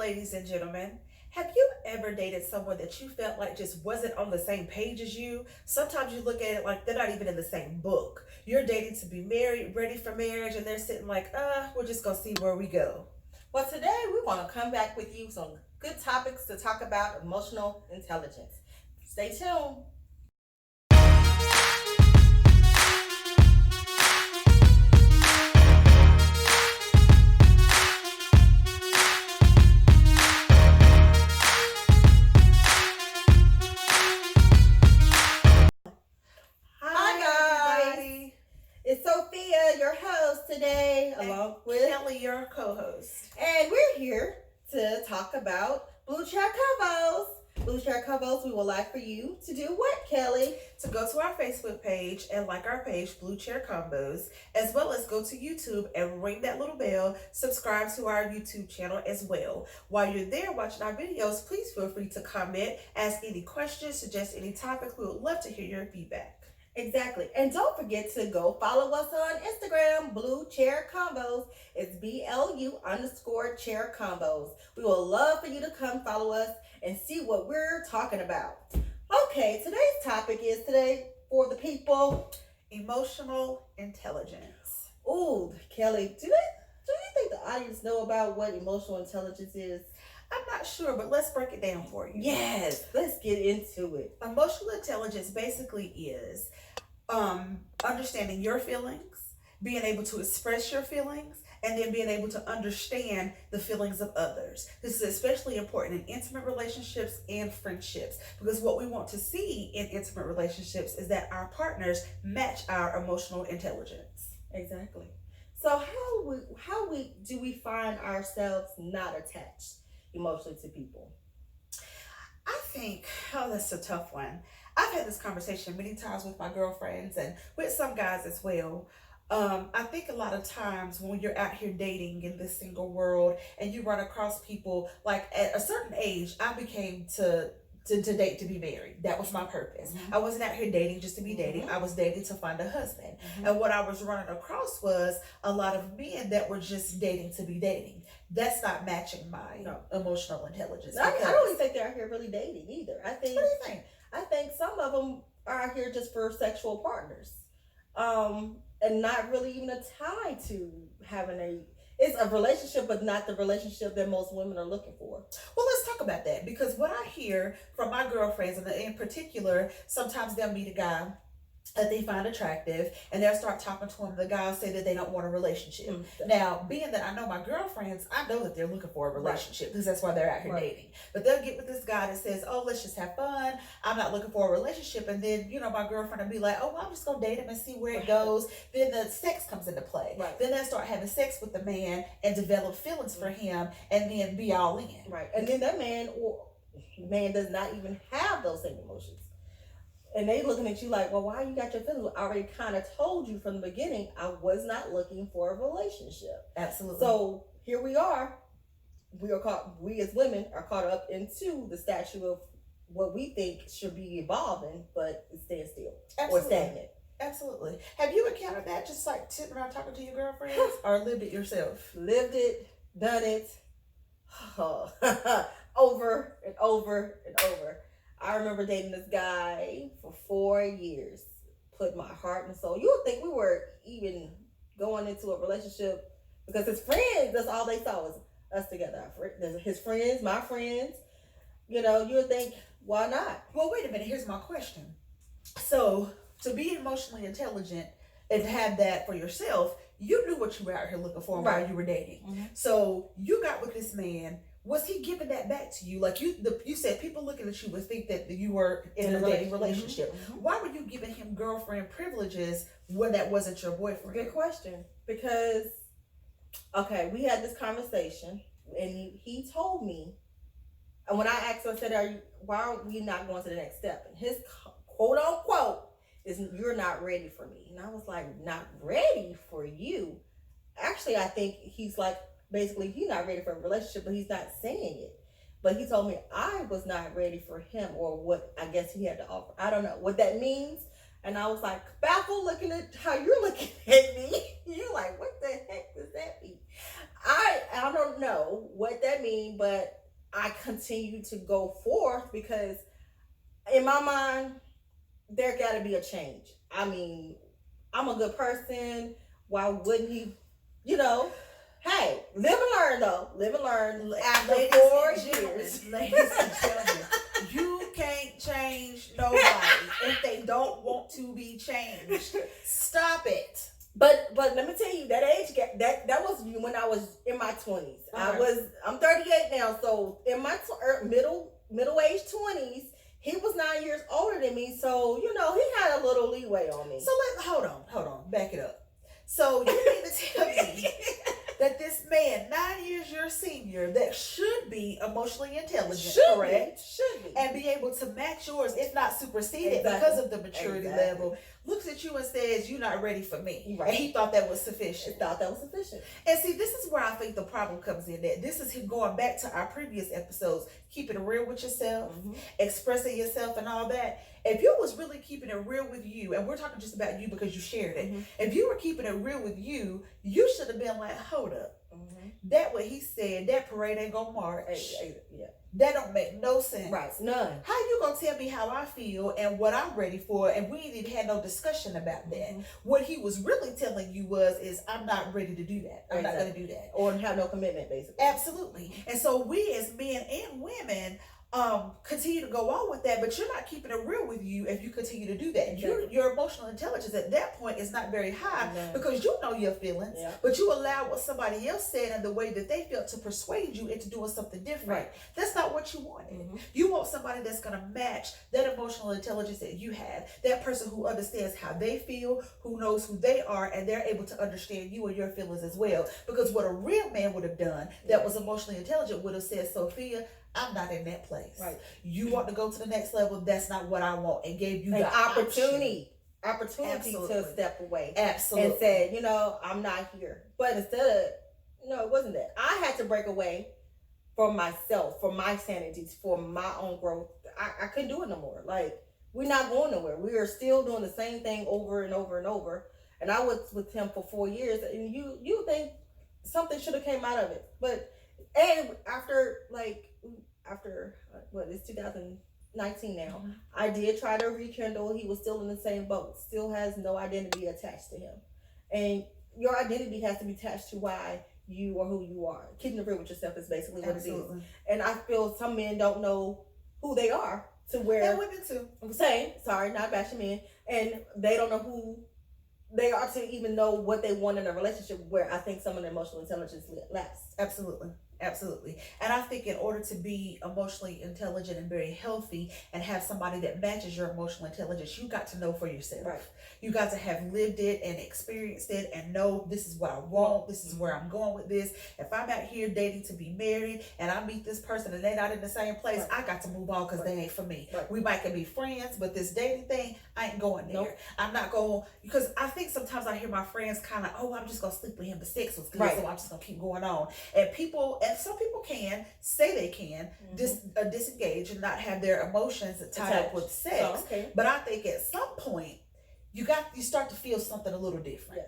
ladies and gentlemen. Have you ever dated someone that you felt like just wasn't on the same page as you? Sometimes you look at it like they're not even in the same book. You're dating to be married, ready for marriage, and they're sitting like, we're just gonna see where we go. Well, today we want to come back with you some good topics to talk about emotional intelligence. Stay tuned. Hi, guys. Everybody. It's Sophia, your host today, And along with Kelly, your co-host. and we're here to talk about Blue Chair Combos. Blue Chair Combos, we would like for you to do what, Kelly? To go to our Facebook page and like our page, Blue Chair Combos, as well as go to YouTube and ring that little bell. Subscribe to our YouTube channel as well. While you're there watching our videos, please feel free to comment, ask any questions, suggest any topics. We would love to hear your feedback. Exactly. And don't forget to go follow us on Instagram, Blue Chair Combos. It's BLU_chair combos. We would love for you to come follow us and see what we're talking about. Okay, today's topic is today for the people. Emotional intelligence. Ooh, Kelly, do you think the audience know about what emotional intelligence is? I'm not sure, but let's break it down for you. Yes, let's get into it. Emotional intelligence basically is understanding your feelings, being able to express your feelings, and then being able to understand the feelings of others. This is especially important in intimate relationships and friendships, because what we want to see in intimate relationships is that our partners match our emotional intelligence. Exactly. So how do we find ourselves not attached emotionally to people? I think, that's a tough one. I've had this conversation many times with my girlfriends and with some guys as well. I think a lot of times when you're out here dating in this single world and you run across people, like at a certain age, I became to date to be married. That was my purpose. Mm-hmm. I wasn't out here dating just to be dating. Mm-hmm. I was dating to find a husband. Mm-hmm. And what I was running across was a lot of men that were just dating to be dating. That's not matching my emotional intelligence. I don't even think they're out here really dating either. What do you think? I think some of them are out here just for sexual partners, and not really even a tie to having it's a relationship, but not the relationship that most women are looking for. Well, let's talk about that, because what I hear from my girlfriends, and in particular, sometimes they'll meet a guy that they find attractive and they'll start talking to him. The guys say that they don't want a relationship. Mm-hmm. Now, being that I know my girlfriends, I know that they're looking for a relationship, because that's why they're out here dating. But they'll get with this guy that says, oh, let's just have fun, I'm not looking for a relationship. And then, my girlfriend will be like, oh, well, I'm just gonna date him and see where it goes. Then the sex comes into play. Then they'll start having sex with the man and develop feelings for him, and then be all in. And then that man does not even have those same emotions. And they looking at you like, well, why you got your feelings? I already kind of told you from the beginning, I was not looking for a relationship. Absolutely. So here we are. We as women are caught up into the statue of what we think should be evolving, but it's staying still. Or stagnant. Absolutely. Have you encountered that, just like sitting around talking to your girlfriends, or lived it yourself? Lived it, done it, over and over and over. I remember dating this guy for 4 years, put my heart and soul. You would think we were even going into a relationship because his friends, that's all they saw was us together. His friends, my friends, you would think, why not? Well, wait a minute. Here's my question. So, to be emotionally intelligent and have that for yourself, you knew what you were out here looking for while you were dating. Mm-hmm. So, you got with this man. Was he giving that back to you? Like you said, people looking at you would think that you were in a dating relationship. Mm-hmm. Why were you giving him girlfriend privileges when that wasn't your boyfriend? Good question. Because, we had this conversation, and he told me, and when I asked him, I said, why are we not going to the next step? And his quote unquote is, you're not ready for me. And I was like, not ready for you? Actually, I think he's like, basically, he's not ready for a relationship, but he's not saying it. But he told me I was not ready for him, or what I guess he had to offer. I don't know what that means. And I was like, baffled looking at how you're looking at me. You're like, what the heck does that mean? I don't know what that means, but I continue to go forth because in my mind there got to be a change. I mean, I'm a good person. Why wouldn't he? You know, hey, live and learn though. Live and learn. After Ladies 4 and gentlemen, years, ladies and gentlemen, you can't change nobody if they don't want to be changed. Stop it. But let me tell you, that age gap, that was when I was in my 20s. I'm 38 now, so in my middle age 20s, he was 9 years older than me, so he had a little leeway on me. So hold on, back it up. So you mean to tell me that this man, 9 years your senior, that should be emotionally intelligent, correct? Should be. And be able to match yours, if not supersede it, Exactly. because of the maturity level, looks at you and says, you're not ready for me. Right. And he thought that was sufficient. And see, this is where I think the problem comes in. That this is him going back to our previous episodes, keeping it real with yourself, expressing yourself and all that. If you was really keeping it real with you, and we're talking just about you because you shared it, if you were keeping it real with you, you should have been like, hold up. That what he said, that parade ain't gonna march. Yeah. That don't make no sense. Right. None. How you gonna tell me how I feel and what I'm ready for, and we ain't even had no discussion about that? What he was really telling you is I'm not ready to do that. I'm not gonna do that. Or have no commitment, basically. Absolutely. And so we as men and women continue to go on with that, but you're not keeping it real with you if you continue to do that. Exactly. Your emotional intelligence at that point is not very high because you know your feelings, but you allow what somebody else said and the way that they felt to persuade you into doing something different. Right. That's not what you wanted. You want somebody that's going to match that emotional intelligence that you have, that person who understands how they feel, who knows who they are, and they're able to understand you and your feelings as well. Because what a real man would have done that was emotionally intelligent would have said, Sophia, I'm not in that place. Right. You want to go to the next level, that's not what I want, and gave you an the opportunity Absolutely. to step away. Absolutely. And said, I'm not here. But instead, no, it wasn't that. I had to break away for myself, for my sanity, for my own growth. I couldn't do it no more. Like, we're not going nowhere. We are still doing the same thing over and over and over. And I was with him for 4 years, and you think something should have came out of it. But and after what is 2019 now, I did try to rekindle. He was still in the same boat, still has no identity attached to him. And your identity has to be attached to why you are who you are. Keeping it real with yourself is basically what it is. And I feel some men don't know who they are to where, and women too. I'm saying, sorry, not bashing men, and they don't know who they are to even know what they want in a relationship, where I think some of the emotional intelligence lacks. Absolutely. And I think in order to be emotionally intelligent and very healthy and have somebody that matches your emotional intelligence, you got to know for yourself. Right. You got to have lived it and experienced it and know this is what I want. This is where I'm going with this. If I'm out here dating to be married and I meet this person and they're not in the same place, I got to move on because they ain't for me. Right. We might can be friends, but this dating thing, I ain't going there. Nope. I'm not going, because I think sometimes I hear my friends kind of, I'm just going to sleep with him. The sex was good, so I'm just going to keep going on. And some people can say they can disengage and not have their emotions tied up with sex. But I think at some point you start to feel something a little different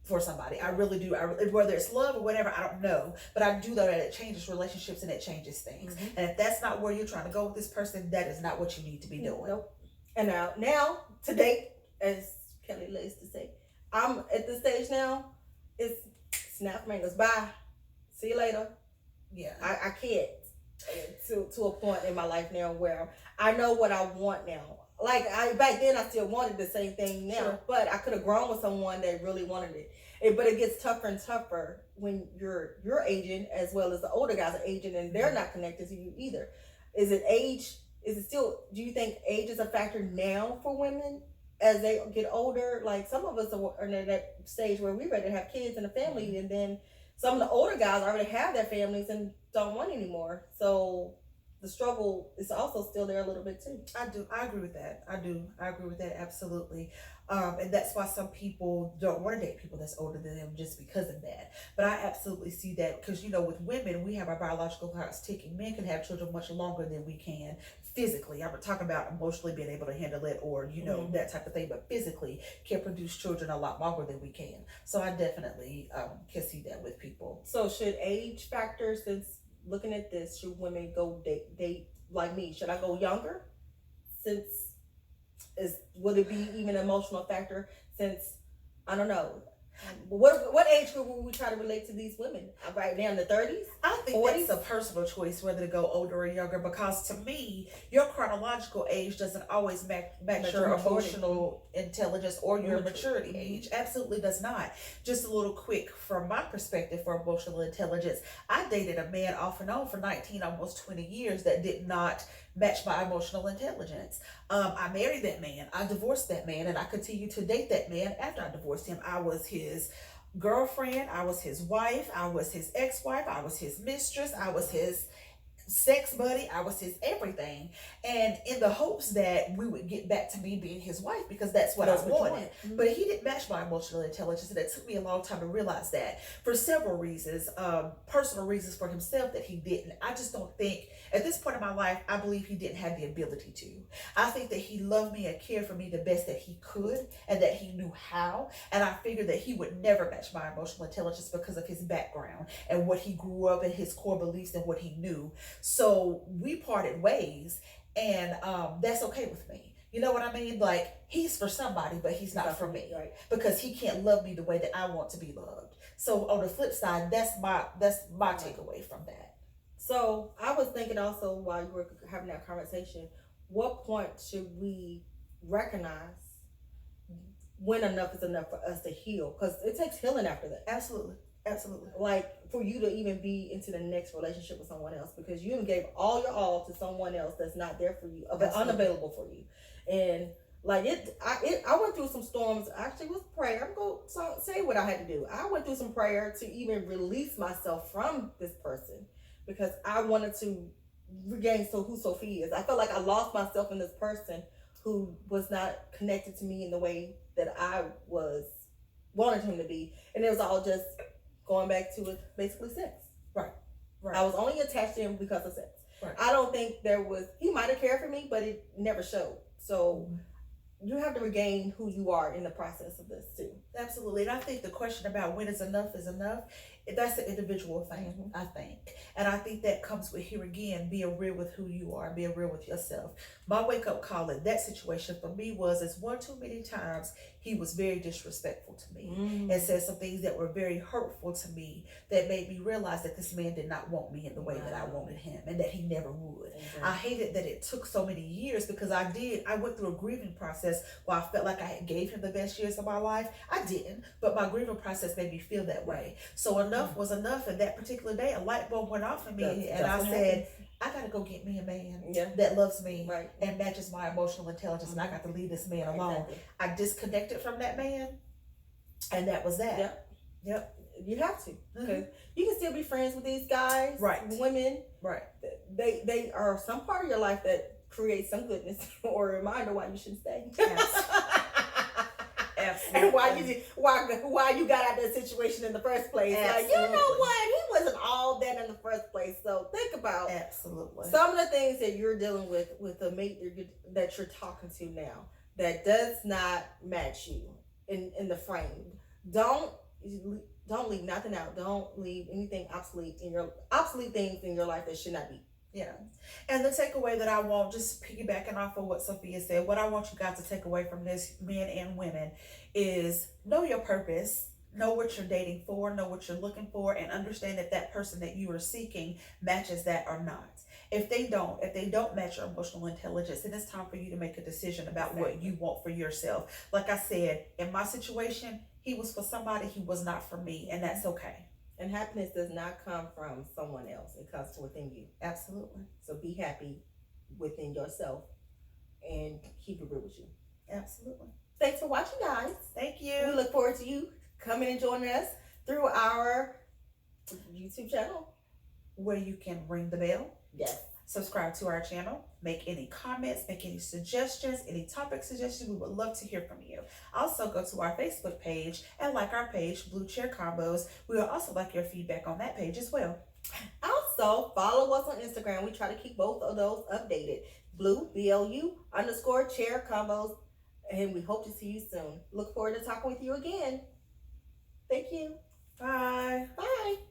for somebody. I really do. Whether it's love or whatever, I don't know. But I do know that it changes relationships and it changes things. And if that's not where you're trying to go with this person, that is not what you need to be doing. Nope. And now to date, as Kelly likes to say, I'm at this stage now. It's snap fingers. Bye. See you later. Yeah, I can't to a point in my life now where I know what I want now. Like back then, I still wanted the same thing now, but I could have grown with someone that really wanted it. But it gets tougher and tougher when you're aging as well as the older guys are aging and they're not connected to you either. Is it age? Is it still? Do you think age is a factor now for women as they get older? Like some of us are in that stage where we're ready to have kids and a family, and then some of the older guys already have their families and don't want anymore. So the struggle is also still there a little bit too. I do. I agree with that. I agree with that absolutely. And that's why some people don't want to date people that's older than them just because of that. But I absolutely see that because with women, we have our biological clocks ticking. Men can have children much longer than we can physically. I'm not talking about emotionally being able to handle it or that type of thing, but physically can produce children a lot longer than we can. So I definitely can see that with people. So should age factor, since looking at this, should women go date like me? Should I go younger? Since would it be even an emotional factor? Since I don't know. What age group would we try to relate to these women? Right now in the 30s? I think 40s? that's a personal choice whether to go older or younger, because to me, your chronological age doesn't always match your emotional intelligence or your maturity age. Absolutely does not. Just a little quick from my perspective for emotional intelligence. I dated a man off and on for 19, almost 20 years that did not match my emotional intelligence. I married that man. I divorced that man, and I continued to date that man after I divorced him. I was his girlfriend. I was his wife. I was his ex-wife. I was his mistress. I was his sex buddy. I was his everything, and in the hopes that we would get back to me being his wife, because that's what I wanted. But he didn't match my emotional intelligence, and it took me a long time to realize that for several reasons, personal reasons for himself that he didn't. I just don't think at this point in my life, I believe he didn't have the ability to. I think that he loved me and cared for me the best that he could and that he knew how, and I figured that he would never match my emotional intelligence because of his background and what he grew up in, his core beliefs and what he knew. So we parted ways, and that's okay with me. You know what I mean? Like, he's for somebody, but he's not for me, right? Because he can't love me the way that I want to be loved. So on the flip side, that's my takeaway from that. So I was thinking also while you were having that conversation, what point should we recognize when enough is enough for us to heal? Because it takes healing after that. Absolutely. Like for you to even be into the next relationship with someone else, because you gave all your all to someone else that's not there for you, unavailable for you. And like I went through some storms. Actually, with prayer. I'm going to say what I had to do. I went through some prayer to even release myself from this person, because I wanted to regain who Sophie is. I felt like I lost myself in this person who was not connected to me in the way that I wanted him to be, and it was all just going back to it, basically sex. Right. I was only attached to him because of sex. Right. I don't think he might have cared for me, but it never showed. So you have to regain who you are in the process of this too. Absolutely. And I think the question about when is enough, that's an individual thing, I think. And I think that comes with, here again, being real with who you are, being real with yourself. My wake-up call in that situation for me was, one too many times he was very disrespectful to me and said some things that were very hurtful to me that made me realize that this man did not want me in the way that I wanted him, and that he never would. Exactly. I hated that it took so many years, because I went through a grieving process where I felt like I had gave him the best years of my life. I didn't, but my grieving process made me feel that way. So enough was enough, and that particular day a light bulb went off in me, and I said, I gotta go get me a man that loves me and matches my emotional intelligence, and I got to leave this man alone. Exactly. I disconnected from that man, and that was that. Yep. You have to, because you can still be friends with these guys, women. Right. They are some part of your life that creates some goodness or a reminder why you shouldn't stay. Yes. Absolutely. And why you got out of that situation in the first place. Absolutely. Like, you know what? He wasn't all that in the first place. So think about some of the things that you're dealing with the mate that you're talking to now that does not match you in the frame. Don't leave nothing out. Don't leave anything obsolete things in your life that should not be. Yeah. And the takeaway that I want, just piggybacking off of what Sophia said, what I want you guys to take away from this, men and women, is know your purpose, know what you're dating for, know what you're looking for, and understand that that person that you are seeking matches that or not. If they don't match your emotional intelligence, then it's time for you to make a decision about what you want for yourself. Like I said, in my situation, he was for somebody, he was not for me, and that's okay. And happiness does not come from someone else. It comes from within you. Absolutely. So be happy within yourself and keep it real with you. Absolutely. Thanks for watching, guys. Thank you. We look forward to you coming and joining us through our YouTube channel, where you can ring the bell. Yes. subscribe to our channel, make any comments, make any suggestions, any topic suggestions. We would love to hear from you. Also, go to our Facebook page and like our page, Blue Chair Combos. We will also like your feedback on that page as well. Also, follow us on Instagram. We try to keep both of those updated. Blue, BLU_chair combos. And we hope to see you soon. Look forward to talking with you again. Thank you. Bye. Bye.